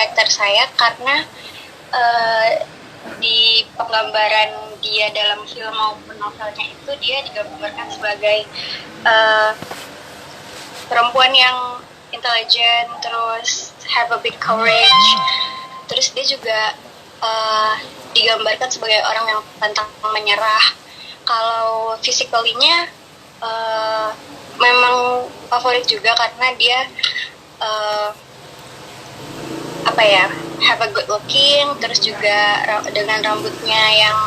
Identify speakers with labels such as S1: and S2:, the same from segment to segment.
S1: karakter saya karena di penggambaran dia dalam film maupun novelnya itu dia digambarkan sebagai perempuan yang intelijen, terus have a big courage, terus dia juga digambarkan sebagai orang yang pantang menyerah. Kalau physically-nya memang favorit juga karena dia have a good looking, terus juga dengan rambutnya yang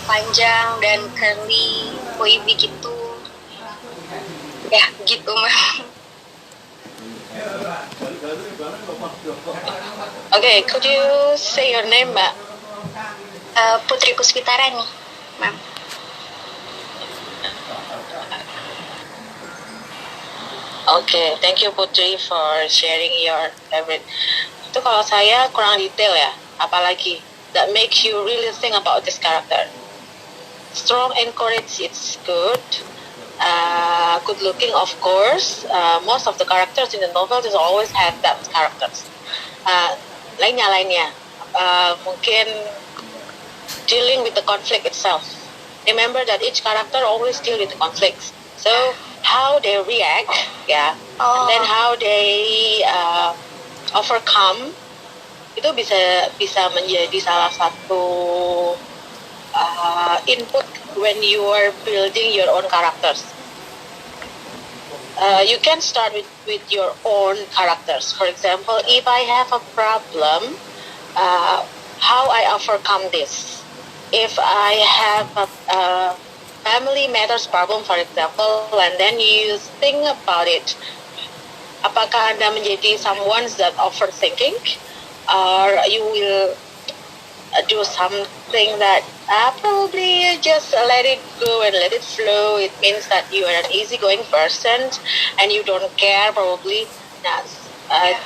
S1: panjang dan curly, wavy gitu. Ya, gitu mah.
S2: Okay, could you say your name, Mbak?
S1: Putri Puspitara nih, Ma'am.
S2: Okay, thank you Putri for sharing your favorite. Itu kalau saya kurang detail ya, apalagi that make you really think about this character. Strong and courage, it's good. Good looking, of course. Most of the characters in the novel just always have that characters. Lainnya, mungkin dealing with the conflict itself. Remember that each character always deal with the conflicts. So how they react, and then how they overcome, itu bisa menjadi salah satu input when you are building your own characters. You can start with your own characters. For example, if I have a problem, how I overcome this. If I have a family matters problem, for example, and then you think about it, apakah Anda menjadi someone that overthinking, or you will do something that probably just let it go and let it flow. It means that you are an easygoing person and you don't care probably. Nah,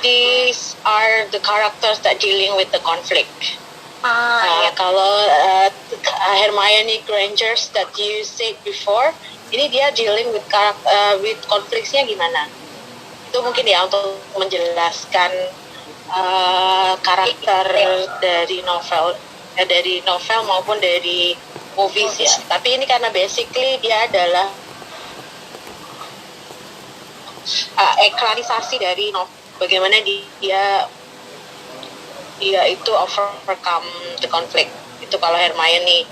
S2: these are the characters that dealing with the conflict. Kalau Hermione Granger that you said before, ini dia dealing with konfliknya gimana? Itu mungkin ya untuk menjelaskan karakter dari novel maupun dari movies ya. Tapi ini karena basically dia adalah ekranisasi dari novel, bagaimana dia itu overcome the conflict. Itu kalau Hermione.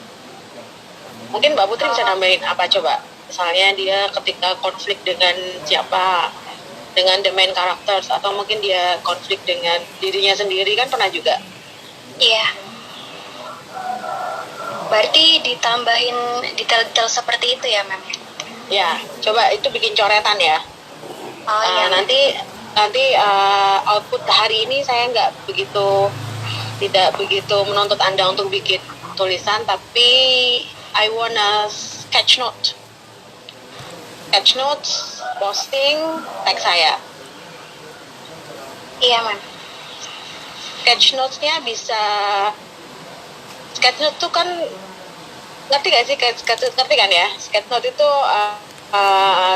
S2: Mungkin Mbak Putri bisa nambahin apa coba? Misalnya dia ketika konflik dengan siapa, dengan the main characters, atau mungkin dia konflik dengan dirinya sendiri, kan pernah juga.
S1: Iya. Berarti ditambahin detail-detail seperti itu ya, Mem?
S2: Ya, coba itu bikin coretan ya.
S1: Iya.
S2: Nanti output hari ini saya tidak begitu menuntut Anda untuk bikin tulisan, tapi I wanna sketch notes, posting, tag saya.
S1: Iya, Mem.
S2: Sketch notes-nya sketch note itu kan, ngerti gak sih ngerti kan ya? Sketch note itu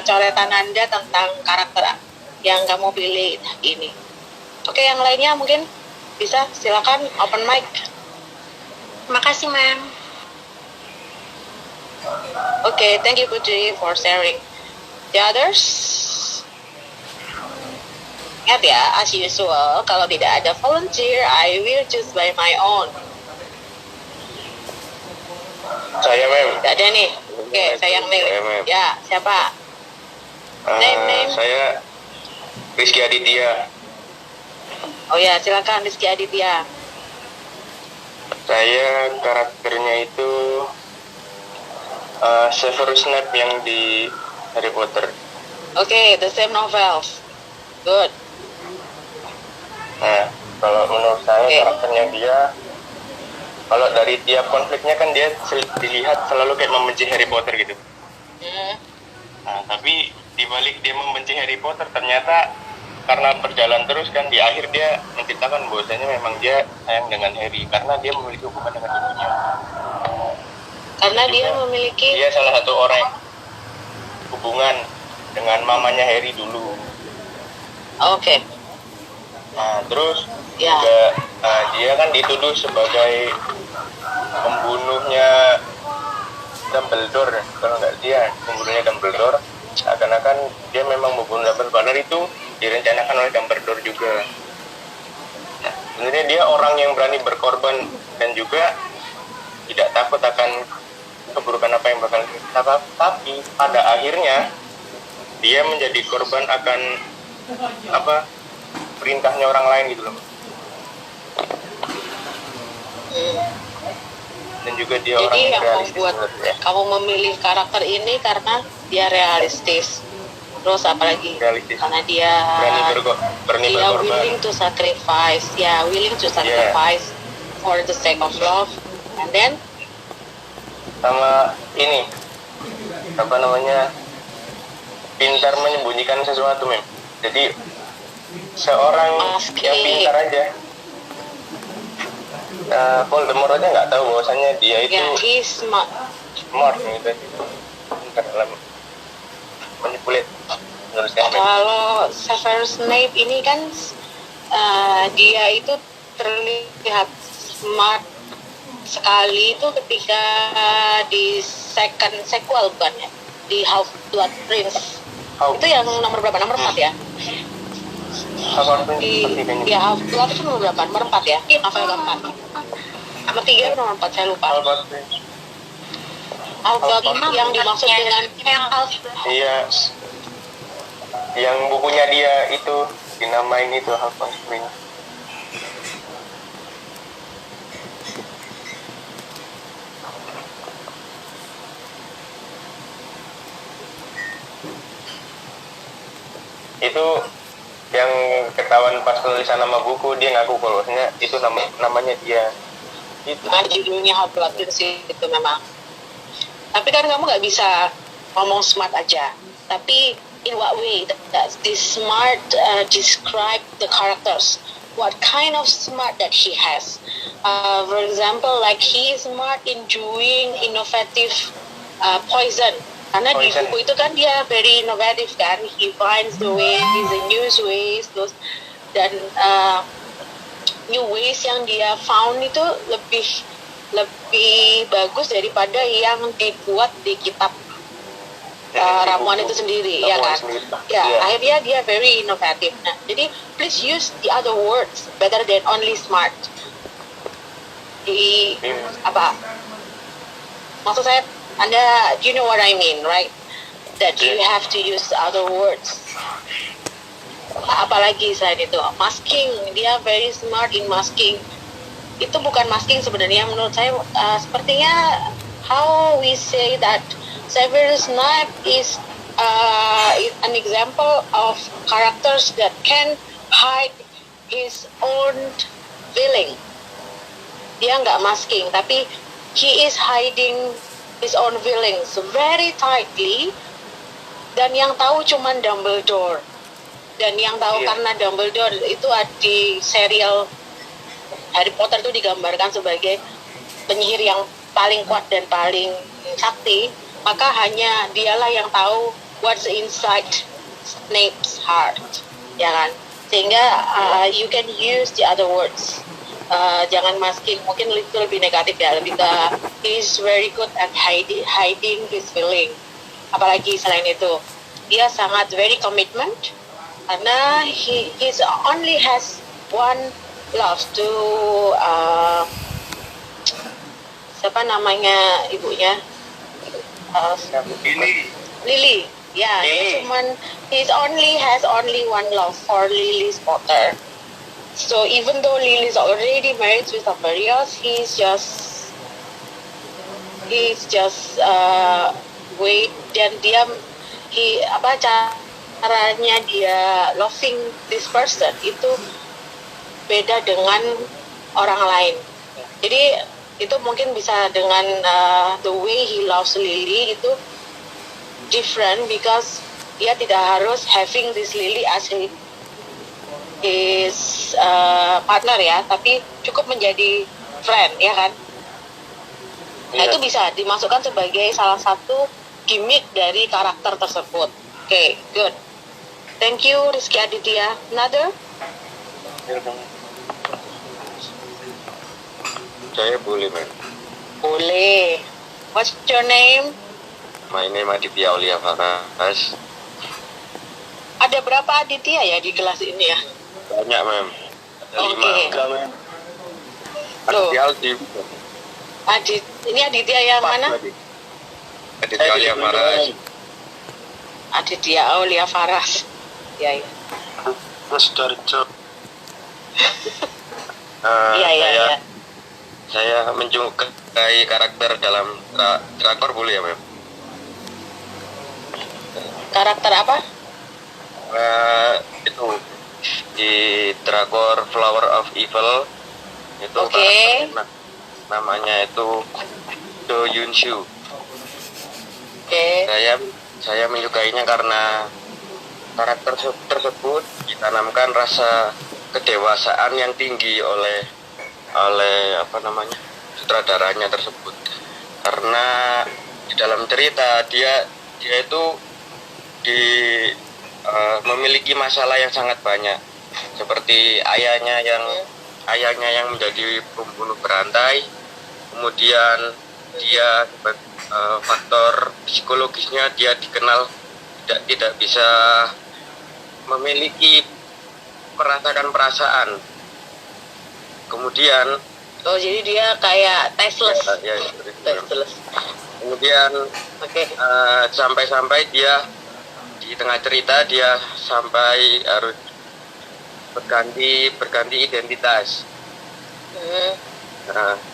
S2: coretan Anda tentang karakter yang kamu pilih ini. Oke, yang lainnya mungkin bisa, silakan open mic.
S1: Makasih, Ma'am.
S2: Oke, thank you Putri for sharing. The others? Ingat ya, as usual, kalau tidak ada volunteer, I will choose by my own.
S3: Saya, Mem.
S2: Tidak ada nih. Oke, saya yang milih. Ya, siapa? Name.
S3: Saya Rizky Aditya.
S2: Oh ya, silakan Rizky Aditya.
S3: Saya karakternya itu Severus Snape yang di Harry Potter.
S2: Oke, the same novels. Good.
S3: Nah, kalau menurut saya karakternya dia, kalau dari tiap konfliknya kan dia dilihat selalu kayak membenci Harry Potter gitu. Nah, tapi dibalik dia membenci Harry Potter, ternyata karena berjalan terus kan, di akhir dia menciptakan bahwasanya memang dia sayang dengan Harry karena dia memiliki hubungan dengan ibunya.
S2: Karena dia memiliki,
S3: dia salah satu orang hubungan dengan mamanya Harry dulu.
S2: Oke.
S3: Nah, terus
S2: Ya.
S3: juga dia kan dituduh sebagai pembunuhnya Dumbledore. Kalau nggak dia pembunuhnya Dumbledore, seakan-akan dia memang membunuh Dumbledore. Padahal itu direncanakan oleh Dumbledore juga. Nah, sebenarnya dia orang yang berani berkorban dan juga tidak takut akan keburukan apa yang bakal kita. Tapi pada akhirnya dia menjadi korban akan perintahnya orang lain gitu loh. Dan juga dia orang
S2: Jadi
S3: yang
S2: yang
S3: realistis
S2: membuat
S3: sebenarnya.
S2: kamu memilih karakter ini karena dia realistis. Terus apalagi
S3: Realistis.
S2: karena dia
S3: berani
S2: dia
S3: berkorban.
S2: willing to sacrifice, willing to sacrifice for the sake of love. And then
S3: Sama ini pintar menyembunyikan sesuatu, Mem. Jadi seorang yang pintar aja, Voldemort aja nggak tahu bahwasanya dia itu
S2: he's smart.
S3: smart gitu, pintar dalam manipulate. Menurut saya, Mem.
S2: Kalau Severus Snape ini kan dia itu terlihat smart sekali itu ketika di second sequel bukan ya, di Half-Blood Prince. Itu yang nomor berapa? Nomor 4 ya? Di Half-Blood itu nomor berapa? Nomor 4 ya? Novel keempat. Nomor 3 atau nomor 4 saya lupa. Half-Blood yang dimaksud dengan
S3: Iya, yang bukunya dia itu dinamain itu Half-Blood Prince. Itu yang ketahuan pas penulisan nama buku, dia ngaku kalau itu namanya dia itu.
S2: Judulnya Half-Blood Prince itu memang. Tapi kan kamu nggak bisa ngomong smart aja. Tapi in what way that this smart describe the characters? What kind of smart that he has? For example, like he is smart in doing innovative poison. Karena di buku itu kan dia very innovative kan. He finds the ways, the new ways, dan new ways yang dia found itu lebih bagus daripada yang dibuat di kitab ramuan itu sendiri, ya kan? Akhirnya dia very innovative. Nah, jadi please use the other words better than only smart. Maksud saya, you know what I mean, right? That you have to use other words. Apalagi selain itu, masking, dia very smart in masking. Itu bukan masking sebenarnya, menurut saya sepertinya how we say that Severus Snape is an example of characters that can hide his own feeling. Dia nggak masking, tapi he is hiding his own feelings very tightly, dan yang tahu cuman Dumbledore. Dan yang tahu karena Dumbledore itu di serial Harry Potter itu digambarkan sebagai penyihir yang paling kuat dan paling sakti, maka hanya dialah yang tahu what's inside Snape's heart, ya kan? Sehingga you can use the other words. Jangan masking, mungkin itu lebih negatif ya, lebih ke he's very good at hiding his feeling. Apalagi selain itu, dia sangat very commitment karena he only has one love to siapa namanya ibunya? Lily. Ya, dia cuman he has only one love for Lily Potter. So even though Lily is already married with somebody else, he's just wait, dan dia caranya dia loving this person itu beda dengan orang lain. Jadi itu mungkin bisa dengan the way he loves Lily itu different, because dia tidak harus having this Lily as his partner ya, tapi cukup menjadi friend, ya kan? Nah, itu bisa dimasukkan sebagai salah satu gimmick dari karakter tersebut. Okay, good. Thank you, Rizky Aditya. Another?
S3: Saya boleh, Ma'am.
S2: Boleh. What's your name?
S3: My name Aditya Aulia Faras.
S2: Ada berapa Aditya ya di kelas ini ya?
S3: Banyak, Ma'am. Ada
S2: Oke.
S3: 5.
S2: Tuh.
S3: Aditya Aldi.
S2: Ini Aditya yang mana?
S3: Aditya Aulia Faras.
S2: Aditya Aulia Faras. Ya, ya.
S3: Mas Darjo.
S2: Iya, iya, iya.
S3: Saya menyukai karakter dalam drakor boleh ya, Ma'am?
S2: Karakter apa?
S3: Itu di drakor Flower of Evil itu
S2: Oke.
S3: karakternya namanya itu Do Yun Shu.
S2: Oke.
S3: Saya menyukainya karena karakter tersebut ditanamkan rasa kedewasaan yang tinggi oleh sutradaranya tersebut, karena di dalam cerita dia itu memiliki masalah yang sangat banyak, seperti ayahnya yang menjadi pembunuh berantai, kemudian dia faktor psikologisnya dia dikenal tidak bisa memiliki merasakan perasaan. Kemudian
S2: Jadi dia kayak tasteless.
S3: ya,
S2: Tasteless.
S3: kemudian
S2: Oke.
S3: sampai dia di tengah cerita dia sampai harus berganti identitas.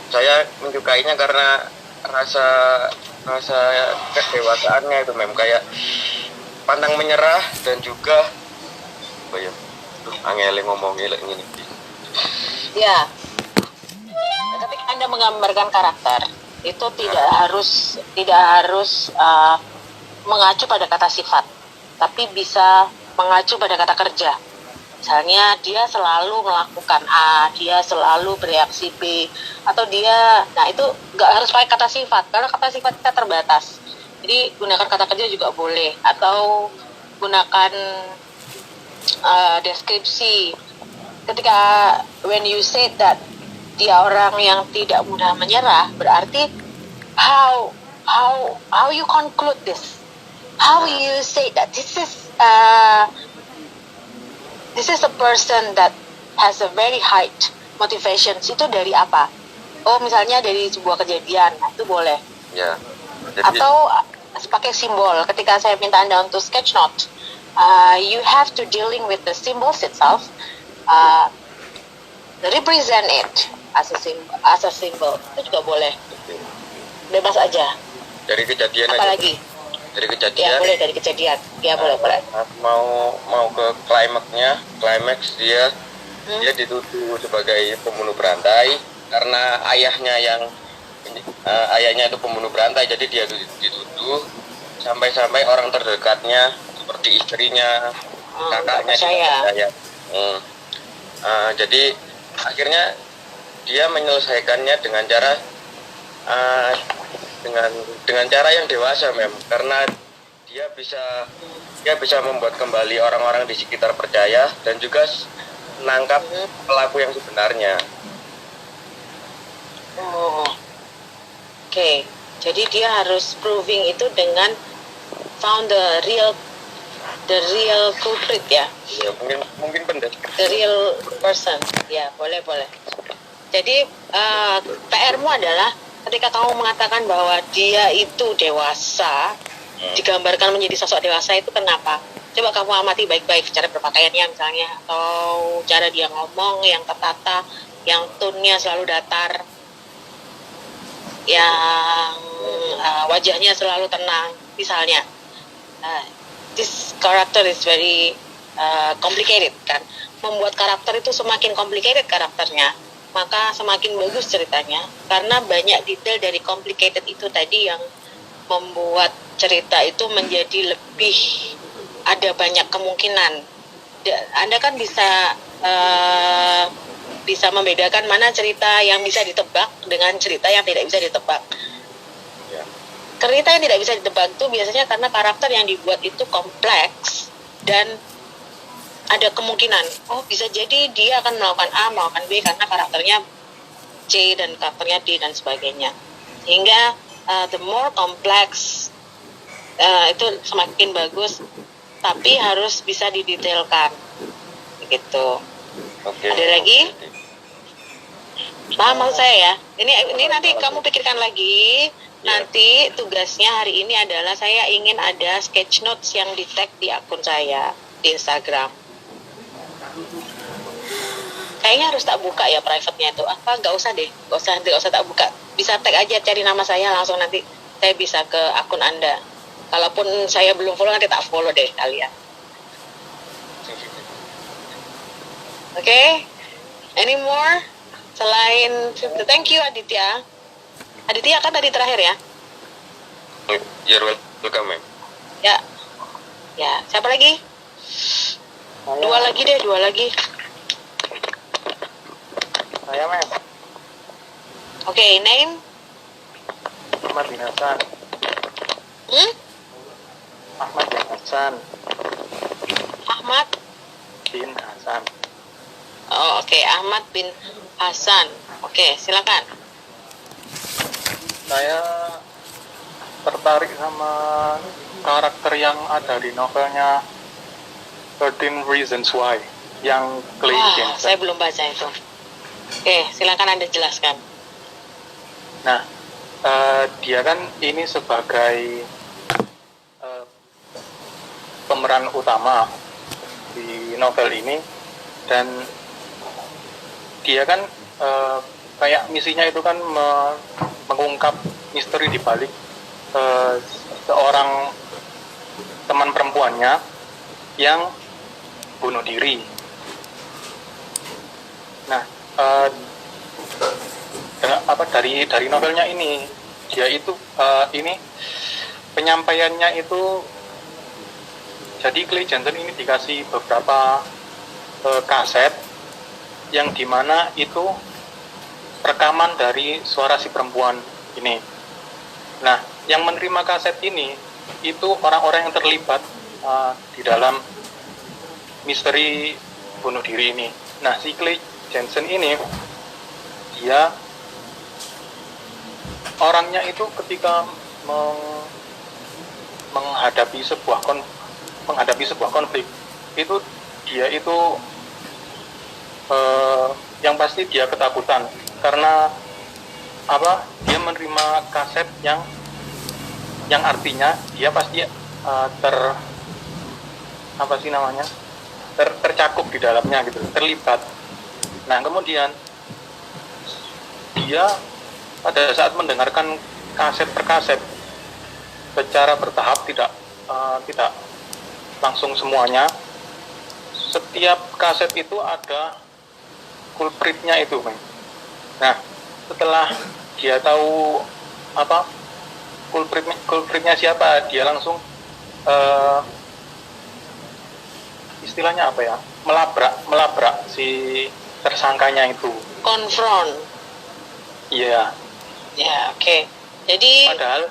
S3: Saya menyukainya karena rasa kedewasaannya itu, Mem, kayak pantang menyerah dan juga angel ngomongnya ini.
S2: Ya. Ketika Anda menggambarkan karakter itu tidak harus mengacu pada kata sifat, tapi bisa mengacu pada kata kerja. Misalnya dia selalu melakukan A, dia selalu bereaksi B, atau nah itu nggak harus pakai kata sifat, karena kata sifat kita terbatas. Jadi gunakan kata kerja juga boleh, atau gunakan deskripsi. Ketika when you say that dia orang yang tidak mudah menyerah, berarti how you conclude this? How you say that this is a person that has a very high motivation? Itu dari apa? Oh, misalnya dari sebuah kejadian, nah, itu boleh.
S3: Ya.
S2: Atau pakai simbol. Ketika saya minta Anda untuk sketch note, you have to dealing with the symbols itself, represent it as a symbol. Itu juga boleh. Bebas aja.
S3: Dari kejadian
S2: Apa
S3: aja.
S2: lagi?
S3: Dari
S2: Ya
S3: kejadian.
S2: boleh dari kejadian. Ya boleh.
S3: Mau ke klimaks dia dituduh sebagai pembunuh berantai karena ayahnya itu pembunuh berantai, jadi dia dituduh sampai orang terdekatnya seperti istrinya, kakaknya
S2: percaya.
S3: Jadi akhirnya dia menyelesaikannya dengan cara dengan cara yang dewasa, Mem, karena dia bisa membuat kembali orang-orang di sekitar percaya dan juga menangkap pelaku yang sebenarnya.
S2: Oke. Jadi dia harus proving itu dengan found the real culprit ya.
S3: Ya, mungkin benar.
S2: The real person. Ya, boleh. Jadi PR-mu adalah ketika kamu mengatakan bahwa dia itu dewasa, digambarkan menjadi sosok dewasa, itu kenapa? Coba kamu amati baik-baik cara berpakaiannya misalnya, atau cara dia ngomong yang tertata, yang tone-nya selalu datar, yang wajahnya selalu tenang misalnya. This character is very complicated kan. Membuat karakter itu semakin complicated karakternya, maka semakin bagus ceritanya, karena banyak detail dari complicated itu tadi yang membuat cerita itu menjadi lebih ada banyak kemungkinan. Anda kan bisa membedakan mana cerita yang bisa ditebak dengan cerita yang tidak bisa ditebak. Cerita yang tidak bisa ditebak itu biasanya karena karakter yang dibuat itu kompleks dan ada kemungkinan, oh bisa jadi dia akan melakukan A, melakukan B karena karakternya C dan karakternya D dan sebagainya. Sehingga the more complex itu semakin bagus, tapi harus bisa didetailkan gitu. Ada lagi? Paham maksud saya ya? Ini nanti kamu pikirkan lagi. Nanti tugasnya hari ini adalah saya ingin ada sketch notes yang di tag di akun saya di Instagram. Kayaknya harus tak buka ya private-nya itu. Apa nggak usah deh, nggak usah tak buka. Bisa tag aja, cari nama saya langsung, nanti saya bisa ke akun Anda. Kalaupun saya belum follow, nanti tak follow deh kalian. Oke? Any more? Selain thank you Aditya. Aditya kan tadi terakhir ya?
S3: You're welcome, ma'am.
S2: Ya. Ya, siapa lagi? Dua lagi.
S4: Saya Mem,
S2: Oke, name?
S4: Ahmad bin Hasan. Ahmad bin Hasan.
S2: Ahmad?
S4: Bin Hasan.
S2: Oh, oke, Ahmad bin Hasan. Oke, silakan.
S4: Saya tertarik sama karakter yang ada di novelnya 13 Reasons Why yang Clay
S2: Wah,
S4: Jensen.
S2: saya belum baca itu. Oke, silakan Anda jelaskan.
S4: Nah, dia kan ini sebagai pemeran utama di novel ini, dan dia kan kayak misinya itu kan mengungkap misteri di balik seorang teman perempuannya yang bunuh diri. Nah, dari novelnya ini, dia itu ini penyampaiannya itu, jadi Clay Jensen ini dikasih beberapa kaset yang dimana itu rekaman dari suara si perempuan ini. Nah, yang menerima kaset ini itu orang-orang yang terlibat di dalam misteri bunuh diri ini. Nah, si Clay Jensen ini, dia orangnya itu ketika menghadapi sebuah konflik itu, dia itu yang pasti dia ketakutan karena apa? Dia menerima kaset yang artinya dia pasti tercakup di dalamnya gitu, terlibat. Nah, kemudian dia pada saat mendengarkan kaset per kaset secara bertahap, tidak langsung semuanya. Setiap kaset itu ada kulpritnya itu, men. Nah, setelah dia tahu apa kulpritnya siapa, dia langsung istilahnya apa ya, melabrak si tersangkanya itu.
S2: Konfront.
S4: Iya.
S2: Ya, oke. Jadi
S4: Padahal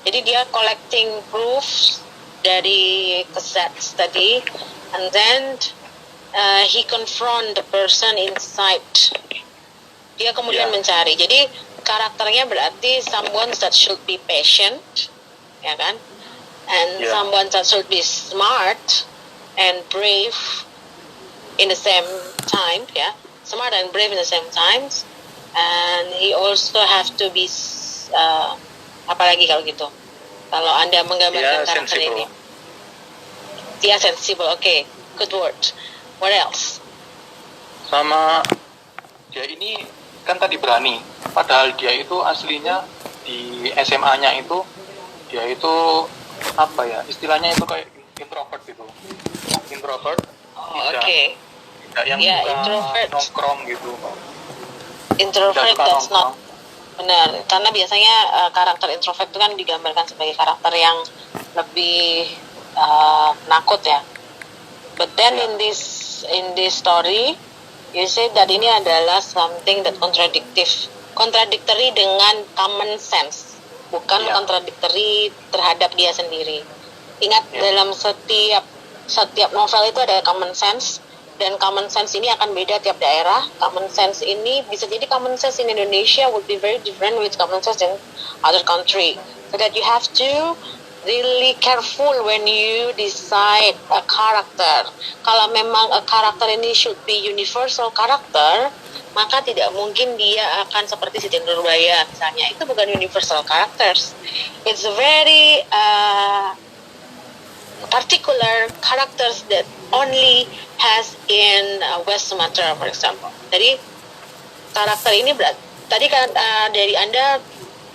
S2: jadi dia collecting proofs dari cassettes tadi, and then he confront the person inside. Dia kemudian mencari. Jadi karakternya berarti someone that should be patient, ya kan? And someone that should be smart and brave in the same time, ya. Smart and brave in the same times. And he also have to be apalagi kalau gitu. Kalau Anda menggambarkan karakter ini. Dia sensible. Okay, good word. What else?
S4: sama dia ini kan tadi berani, padahal dia itu aslinya di SMA-nya itu dia itu apa ya, istilahnya itu kayak introvert gitu. Introvert.
S2: Oke.
S4: Tidak yang
S2: Ya,
S4: suka
S2: introvert.
S4: nongkrong gitu.
S2: Introvert,
S4: Tidak suka
S2: that's not
S4: nongkrong.
S2: benar, karena biasanya karakter introvert itu kan digambarkan sebagai karakter yang lebih nakut ya. But then in this story, you say that ini adalah something that contradictory dengan common sense, bukan contradictory terhadap dia sendiri. Ingat, dalam setiap setiap novel itu ada common sense, dan common sense ini akan beda tiap daerah. Common sense ini bisa jadi common sense in Indonesia would be very different with common sense in other country. So that you have to really careful when you decide a character. Kalau memang a character ini should be universal character, maka tidak mungkin dia akan seperti Siti Nurbaya misalnya. Itu bukan universal characters. It's a very particular characters that only has in West Sumatra, for example. Jadi karakter ini tadi kan dari Anda,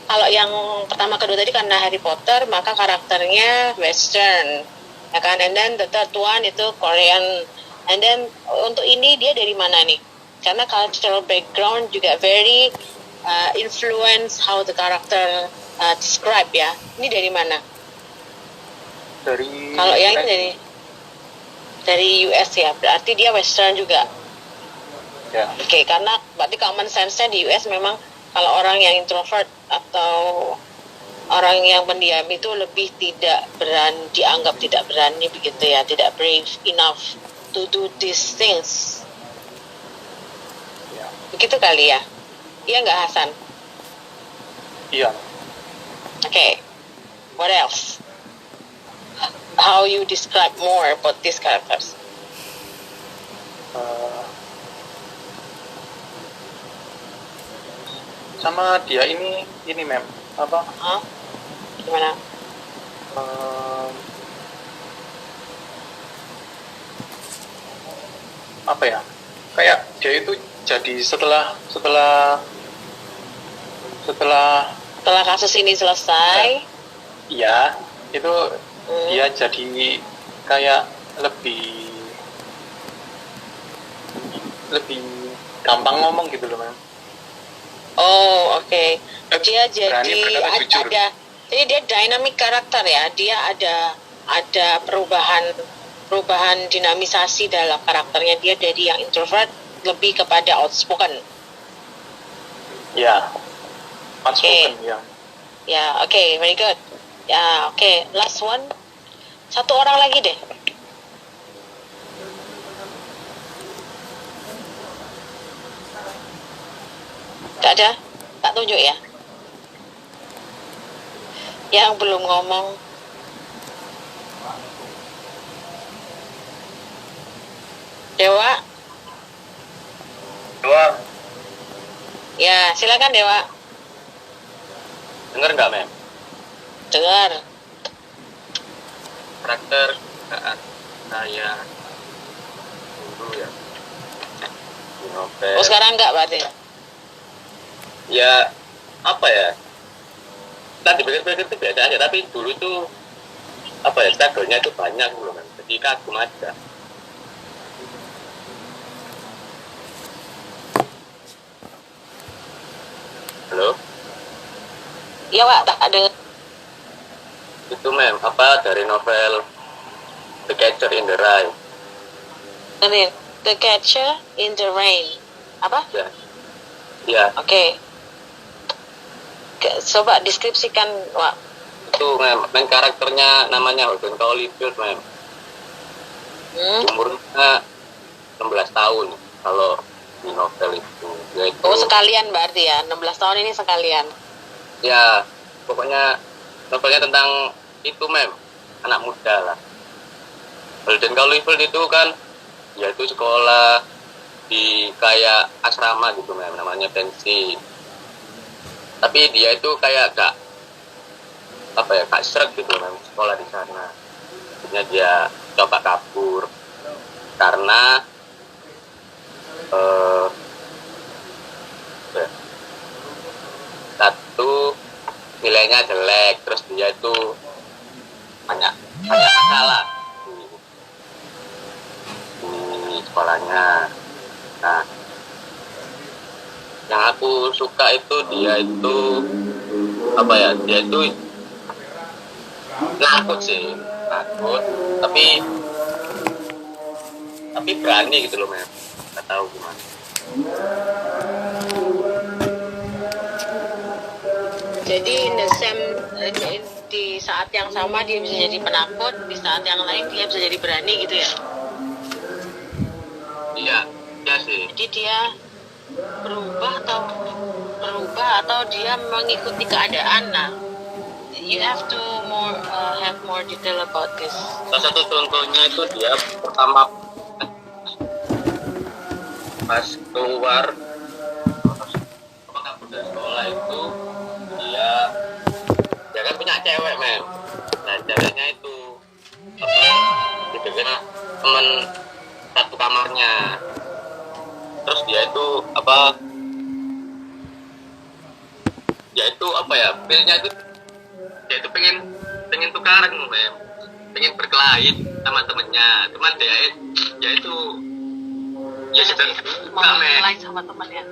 S2: kalau yang pertama kedua tadi karena Harry Potter, maka karakternya Western, ya kan? And then the third one itu Korean. And then untuk ini dia dari mana nih? Karena cultural background juga very influence how the character describe ya. Ini dari mana? Kalau yang ini dari US ya, berarti dia Western juga.
S4: Ya.
S2: Oke, karena berarti common sense-nya di US memang kalau orang yang introvert atau orang yang pendiam itu lebih tidak berani, dianggap tidak berani begitu ya, tidak brave enough to do these things.
S4: Ya.
S2: Begitu kali ya? Iya nggak Hasan?
S4: Iya.
S2: Okay. What else? How you describe more about these characters?
S4: Sama dia ini mem apa?
S2: Gimana?
S4: Apa ya? Kayak dia itu jadi setelah
S2: Kasus ini selesai,
S4: iya itu dia jadi kayak lebih gampang ngomong gitu loh, Mem.
S2: oh oke. Dia
S4: Berani
S2: jadi
S4: berkata jujur.
S2: jadi dia dynamic karakter ya. Dia ada perubahan dinamisasi dalam karakternya. Dia dari yang introvert lebih kepada outspoken.
S4: Ya, outspoken
S2: Okay.
S4: ya.
S2: Ya, oke, very good. Ya, oke, last one. Satu orang lagi deh. Tak ada? Tak tunjuk ya? Yang belum ngomong. Dewa?
S3: Dua,
S2: Ya, silakan Dewa.
S3: denger nggak, Mem?
S2: Dengar.
S3: Karakter saat saya dulu ya di novel.
S2: Oh, sekarang enggak berarti?
S3: Ya, apa ya? Tadi pikir-pikir itu biasa aja, tapi dulu tuh apa ya, struggle-nya itu banyak loh, Mem. Jadi kagum aja. Halo?
S2: Iya, Pak, tak ada.
S3: Itu, Mem, apa dari novel The Catcher in the Rye.
S2: Dengerin. The Catcher in the Rain. Apa?
S3: Ya. Ya,
S2: Oke. Coba deskripsikan, Wak.
S3: itu, Mem. Main karakternya namanya Holden Caulfield, Mem. Umurnya 16 tahun kalau di novel itu. Yaitu,
S2: Oh, sekalian berarti ya. 16 tahun ini sekalian.
S3: ya, pokoknya novelnya tentang itu, Mem. Anak muda lah. Holden Caulfield itu kan, ya itu sekolah di kayak asrama gitu, Mem. Namanya pensi. Tapi dia itu kayak gak sreg gitu, Mem, sekolah di sana. Akhirnya dia coba kabur karena satu, nilainya jelek, terus dia itu banyak masalah di sekolahnya. Nah, yang aku suka itu dia itu apa ya, dia itu takut sih, tapi berani gitu loh, Mem. Nggak tahu gimana.
S2: Jadi in the same di saat yang sama dia bisa jadi penakut, di saat yang lain dia bisa jadi berani gitu ya.
S3: Iya, iya sih.
S2: Jadi dia berubah atau dia mengikuti keadaan. Nah, you have to have more detail about this.
S3: Salah satu contohnya itu dia pertama pas keluar kabur dari sekolah itu dia kan punya cewek men. Nah ceweknya itu gitu kan teman satu kamarnya. Terus dia itu pilnya itu dia itu pengen tukaran men, pengen berkelahi sama temennya, cuman dia itu ya sedang juga men,
S2: Mulai sama temannya.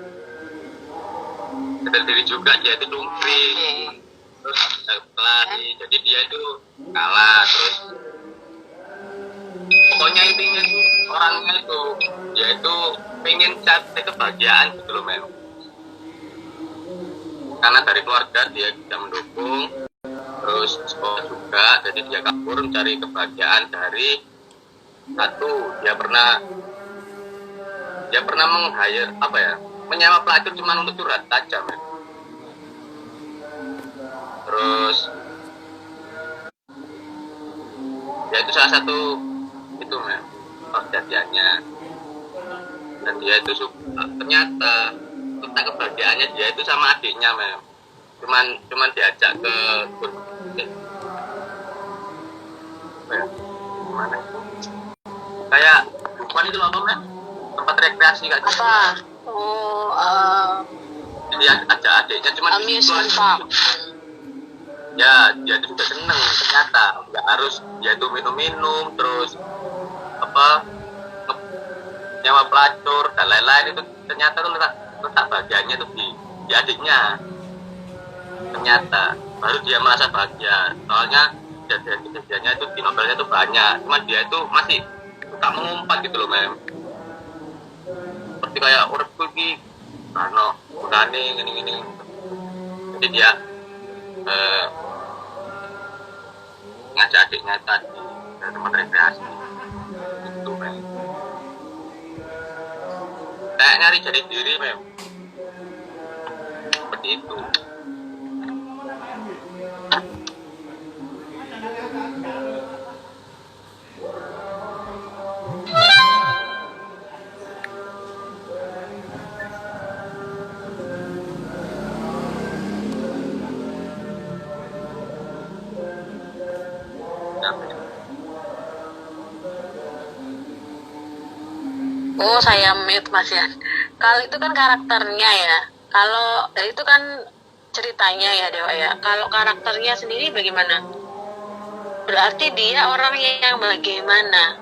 S3: sedang diri juga, dia itu dumping terus berkelahi, jadi dia itu kalah. Terus pokoknya intinya itu orangnya itu dia itu pengen cari kebahagiaan gitu loh men, karena dari keluarga dia tidak mendukung, terus sekolah juga, jadi dia kabur mencari kebahagiaan dari satu, dia pernah meng-hire menyewa pelacur cuma untuk curhat saja men. Terus ya itu salah satu itu men kejadiannya, dan dia itu ternyata tentang kebahagiaannya dia itu sama adiknya men, cuman diajak ke gimana itu kayak bukan itu apa men, tempat rekreasi kayak gitu.
S2: Apa?
S3: Jadi ajak adiknya cuman
S2: Amusement park.
S3: Ya dia itu juga seneng, ternyata nggak harus dia itu minum terus nyawa pelacur dan lain-lain. Itu ternyata tuh letak bahagianya tuh di adiknya. Ternyata baru dia merasa bahagia, soalnya kejadiannya itu di novelnya tuh banyak, cuman dia itu masih suka mengumpat gitu loh mem, seperti kayak urip kuwi karena gunane gini. Jadi dia ngajak adiknya tadi ke tempat rekreasi itu mem, kayak nyari jati diri mem, seperti itu.
S2: Oh, saya mute Mas ya. Kalau itu kan karakternya ya. Kalau itu kan ceritanya ya Dewa ya. Kalau karakternya sendiri bagaimana? Berarti dia orang yang bagaimana?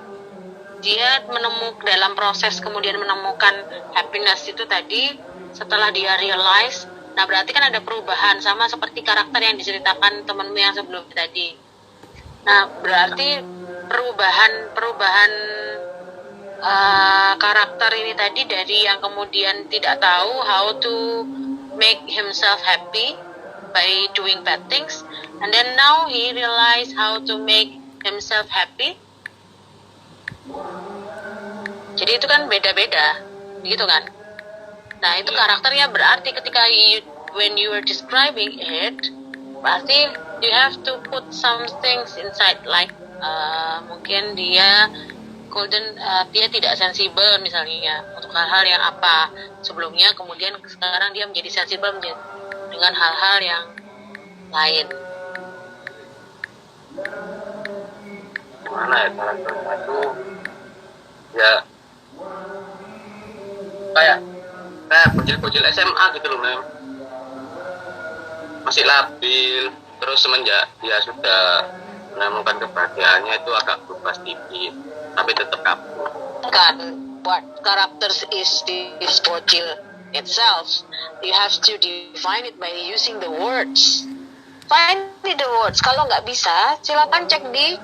S2: Dia dalam proses kemudian menemukan happiness itu tadi setelah dia realize. Nah, berarti kan ada perubahan sama seperti karakter yang diceritakan temanmu yang sebelumnya tadi. Nah, berarti perubahan karakter ini tadi dari yang kemudian tidak tahu how to make himself happy by doing bad things, and then now he realize how to make himself happy. Jadi itu kan beda-beda, gitu kan? Nah itu karakternya berarti ketika when you are describing it, berarti you have to put some things inside, like mungkin dia dia tidak sensibel misalnya untuk hal-hal yang apa sebelumnya, kemudian sekarang dia menjadi sensibel dengan hal-hal yang lain.
S3: Gimana ya karakternya itu ya kayak bocil-bocil SMA gitu loh mem, masih labil, terus semenjak dia sudah menemukan kebahagiaannya itu agak berubah sedikit, tapi tetap kabur.
S2: Kan what characters is this bocil itself, you have to define it by using the words. Find the words. Kalau nggak bisa, silakan cek di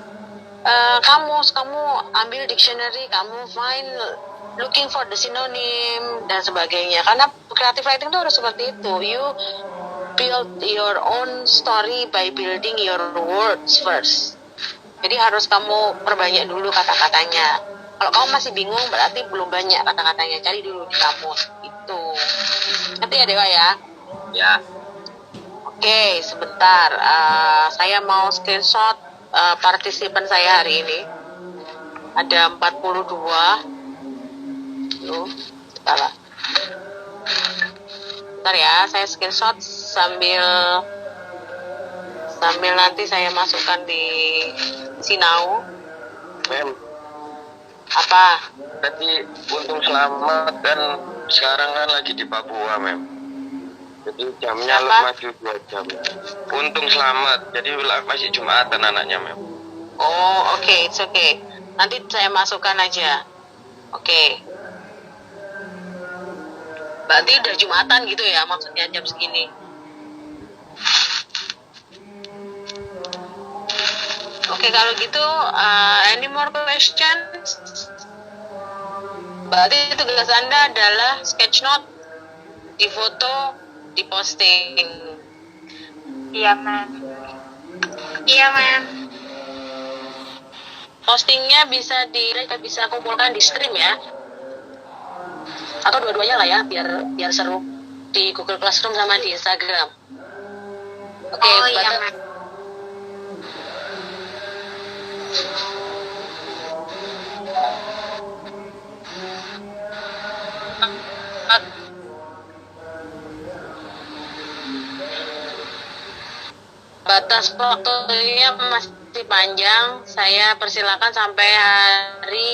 S2: kamus, kamu ambil dictionary, kamu find looking for the synonym dan sebagainya. Karena creative writing itu harus seperti itu. You build your own story by building your words first. Jadi harus kamu perbanyak dulu kata-katanya. Kalau kamu masih bingung berarti belum banyak kata-katanya. Cari dulu di kamus. Itu. Nanti ya Dewa ya.
S3: Ya.
S2: Oke, sebentar. Saya mau screenshot partisipan saya hari ini. Ada 42. Loh, salah. Bentar ya, saya screenshot sambil nanti saya masukkan di Sinau.
S3: Mem,
S2: Apa?
S3: berarti untung selamat kan sekarang kan lagi di Papua, Mem. Jadi jamnya
S2: Apa?
S3: maju 2 jam. Untung selamat, jadi masih Jumatan anaknya, Mem.
S2: Oh, oke, it's okay. Nanti saya masukkan aja. Oke. Berarti udah Jumatan gitu ya, maksudnya jam segini. Oke, kalau gitu, any more questions? Berarti tugas Anda adalah sketch note, difoto, diposting.
S1: Iya, Ma'am. Iya, Ma'am.
S2: Postingnya bisa kumpulkan di stream ya, atau dua-duanya lah ya, biar seru di Google Classroom sama di Instagram. Oke,
S1: Oh iya,
S2: batas-
S1: Ma'am.
S2: batas waktunya masih panjang. Saya persilakan sampai hari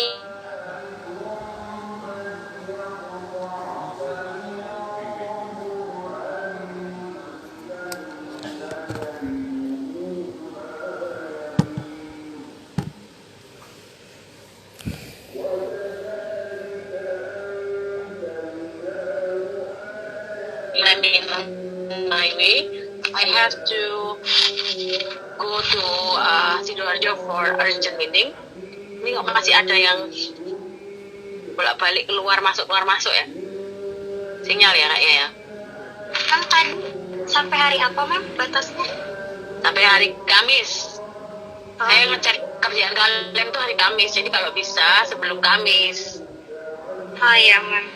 S2: my way. I have to go to Sidoarjo for urgent meeting. Ini kok masih ada yang bolak-balik keluar masuk ya? Sinyal ya kayaknya ya.
S1: Kan tadi sampai hari apa, Ma'am, batasnya?
S2: Sampai hari Kamis. Saya ngecek kerjaan kalian tuh hari Kamis. Jadi kalau bisa sebelum Kamis.
S1: Oh iya, Ma'am.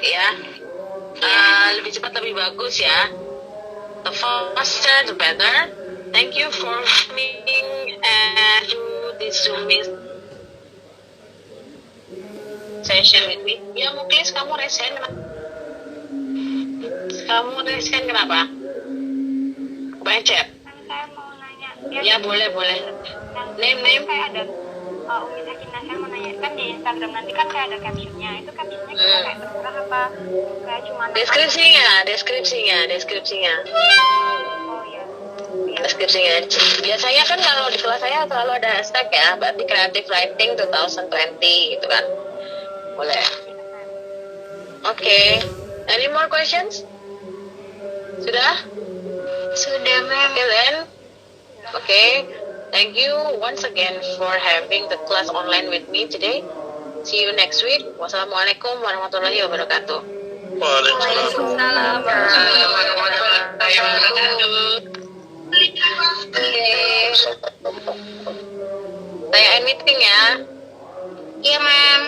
S2: Ya. Lebih cepat lebih bagus ya. The faster the better. Thank you for coming to this Zooming session with me. Ya Muklis, kamu resign kenapa? Banyak chat.
S1: Saya mau nanya.
S2: Ya boleh. Name.
S1: Saya ada Umi Sakina, saya mau nanya, kan di Instagram nanti kan saya ada captionnya. Itu captionnya kita kayak terserah apa? Kayak cuma
S2: Deskripsinya.
S1: Oh iya.
S2: Deskripsinya. Biasanya kan kalau di kelas saya selalu ada hashtag ya, berarti Creative Writing 2020 gitu kan. Boleh. Oke. Any more questions? Sudah?
S1: Sudah, Ma'am.
S2: Okay then. Okay. Thank you once again for having the class online with me today. See you next week. Wassalamualaikum warahmatullahi wabarakatuh.
S1: Waalaikumsalam warahmatullahi wabarakatuh.
S2: Oke. Saya end meeting ya.
S1: Iya, Ma'am.